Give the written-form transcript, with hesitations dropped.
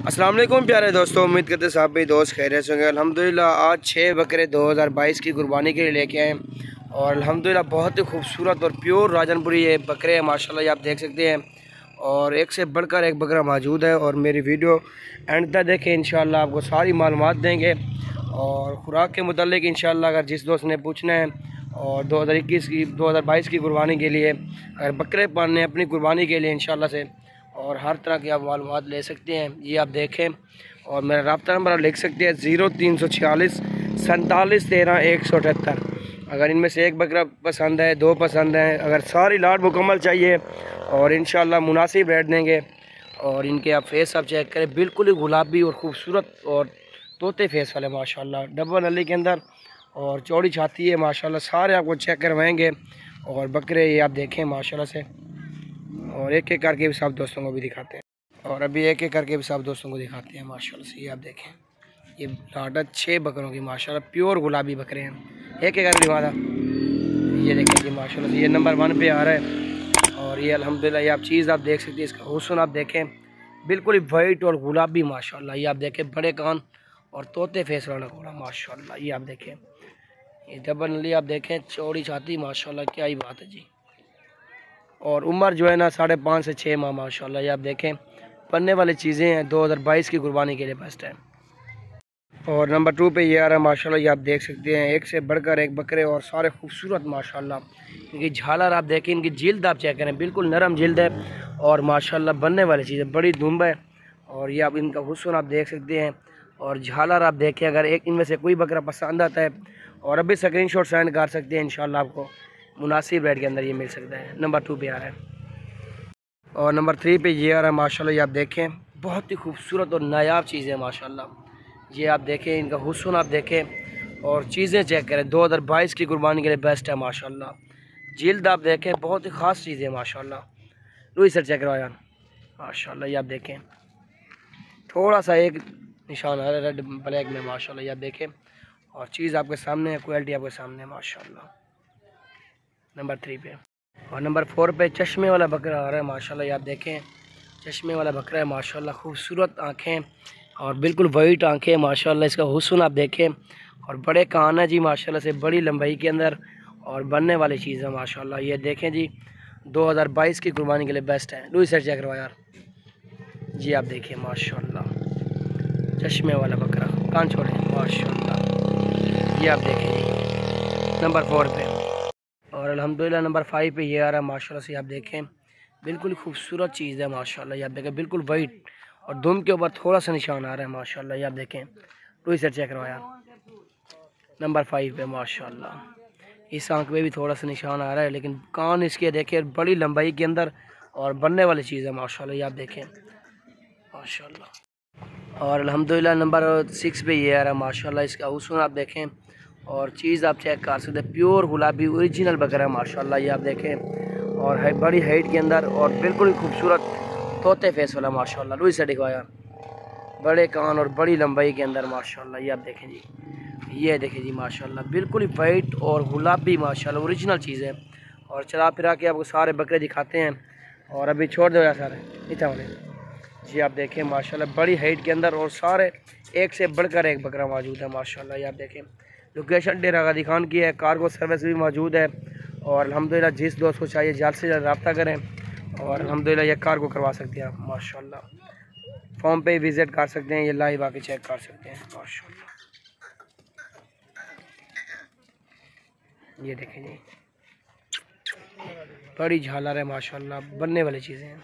अस्सलाम वालेकुम प्यारे दोस्तों, उम्मीद करते साहब भी दोस्त खैरियत से होंगे। अल्हम्दुलिल्लाह आज 6 बकरे 2022 की कुर्बानी के लिए लेके आए और अल्हम्दुलिल्लाह बहुत ही खूबसूरत और प्योर राजनपुरी ये बकरे हैं माशाल्लाह, ये आप देख सकते हैं। और एक से बढ़कर एक बकरा मौजूद है और मेरी वीडियो एंड तक देखें, इंशाल्लाह आपको सारी मालूमात देंगे। और ख़ुराक के मुतालिक इंशाल्लाह अगर जिस दोस्त ने पूछना है और 2022 की कुर्बानी के लिए अगर बकरे पालने अपनी कुर्बानी के लिए इंशाल्लाह से, और हर तरह की आप मालूमात ले सकते हैं। ये आप देखें और मेरा रब्ता नंबर आप लिख सकते हैं 0346 47 13 178। अगर इनमें से एक बकरा पसंद है, दो पसंद है, अगर सारी लाट मुकम्मल चाहिए और इंशाल्लाह मुनासिब रेट देंगे। और इनके आप फेस आप चेक करें, बिल्कुल ही गुलाबी और ख़ूबसूरत और तोते फेस वाले माशाल्लाह, डबल नली के अंदर और चौड़ी छाती है माशाल्लाह। सारे आपको चेक करवाएंगे और बकरे ये आप देखें माशाल्लाह से। और एक एक करके भी सब दोस्तों को भी दिखाते हैं और अभी एक एक करके भी सब दोस्तों को दिखाते हैं माशाल्लाह से। ये आप देखें, ये लाटा 6 बकरों की माशाल्लाह प्योर गुलाबी बकरे हैं। एक एक करके दिखा था, ये देखें जी माशाल्लाह से, ये नंबर 1 पे आ रहा है। और ये अल्हम्दुलिल्लाह ये आप चीज़ आप देख सकते हैं, इसका हुस्न आप देखें, बिल्कुल ही वाइट और गुलाबी माशाल्लाह। ये आप देखें, बड़े कान और तोते फेस वाला घोड़ा माशाल्लाह। ये आप देखें, ये डबल नली आप देखें, चौड़ी छाती माशाल्लाह, क्या ही बात है जी। और उम्र जो है ना 5.5 से 6 माह माशाल्लाह। ये आप देखें, पन्ने वाली चीज़ें हैं, 2022 की कुर्बानी के लिए बेस्ट है। और नंबर 2 पे ये आ रहा है माशाल्लाह, ये आप देख सकते हैं, एक से बढ़कर एक बकरे और सारे खूबसूरत माशाल्लाह। इनकी झालर आप देखें, इनकी जिल्द आप चेक करें, बिल्कुल नरम जिल्द है और माशाल्लाह बनने वाली चीज़ है, बड़ी धुंब है। और ये आप इनका हुस्न आप देख सकते हैं और झालर आप देखें। अगर एक इनमें से कोई बकरा पसंद आता है और अभी स्क्रीनशॉट सेंड कर सकते हैं, इंशाल्लाह आपको मुनासिब रेट के अंदर ये मिल सकता है। नंबर 2 पे आ रहा है। और नंबर 3 पे ये आ रहा है माशाल्लाह, ये आप देखें, बहुत ही खूबसूरत और नायाब चीज़ें हैं माशाल्लाह। ये आप देखें, इनका हुस्न आप देखें और चीज़ें चेक करें, 2022 की कुर्बानी के लिए बेस्ट है माशाल्लाह। जिल्द आप देखें, बहुत ही ख़ास चीज़ें हैं माशाल्लाह। रूही सर चेक करो यार माशाल्लाह। ये आप देखें, थोड़ा सा एक निशान है रेड ब्लैक में माशाल्लाह। ये आप देखें और चीज़ आपके सामने है, क्वालिटी आपके सामने है माशाल्लाह। नंबर 3 पे। और नंबर 4 पे चश्मे वाला बकरा आ रहा है माशाल्लाह। ये आप देखें, चश्मे वाला बकरा है माशाल्लाह, खूबसूरत आँखें और बिल्कुल वाइट आँखें माशाल्लाह। इसका हुस्न आप देखें और बड़े कान है जी माशाल्लाह से, बड़ी लंबाई के अंदर और बनने वाली चीज़ है माशाल्लाह। ये देखें जी, 2022 की कुर्बानी के लिए बेस्ट है। लुई सर चेक करवा यार जी, आप देखिए माशाल्लाह, चश्मे वाला बकरा, कान छोड़े माशाल्लाह। ये आप देखें जी नंबर 4 पे। और अल्हम्दुलिल्लाह नंबर 5 पे ये आ रहा है माशाल्लाह से। आप देखें, बिल्कुल खूबसूरत चीज़ है माशाल्लाह। ये आप देखें, बिल्कुल वाइट और दुम के ऊपर थोड़ा सा निशान आ रहा है माशाल्लाह। ये आप देखें, तो इसे चेक करवाया नंबर 5 पे माशाल्लाह। इस आंख में भी थोड़ा सा निशान आ रहा है, लेकिन कान इसके देखें बड़ी लंबाई के अंदर और बनने वाली चीज़ है माशाल्लाह। ये आप देखें माशाल्लाह। और अल्हम्दुलिल्लाह नंबर 6 पे ये आ रहा है माशाल्लाह। इसका हुस्न आप देखें और चीज़ आप चेक कर सकते हैं, प्योर गुलाबी ओरिजिनल बकरा है माशाल्लाह। ये आप देखें और है बड़ी हाइट के अंदर और बिल्कुल ही खूबसूरत तोते फेस वाला माशाल्लाह। रूही से दिखवाया, बड़े कान और बड़ी लंबाई के अंदर माशाल्लाह। ये आप देखें जी, ये देखें जी माशाल्लाह, बिल्कुल ही वाइट और गुलाबी माशाल्लाह, ओरिजिनल चीज़ है। और चला फिरा के आपको सारे बकरे दिखाते हैं और अभी छोड़ दो यार सारे इतना होने जी। आप देखें माशाल्लाह, बड़ी हाइट के अंदर और सारे एक से बढ़कर एक बकरा मौजूद है माशाल्लाह। ये आप देखें, लोकेशन डेरा गादी खान की है, कार्गो सर्विस भी मौजूद है। और अल्हम्दुलिल्लाह जिस दोस्त को चाहिए जल्द से जल्द रब्ता करें और अल्हम्दुलिल्लाह ये कार्गो करवा सकते हैं आप माशाल्लाह। फॉर्म पे विज़िट कर सकते हैं, ये लाइव आके चेक कर सकते हैं माशाल्लाह। ये देखें जी, बड़ी झालर है माशाल्लाह, बनने वाली चीज़ें हैं।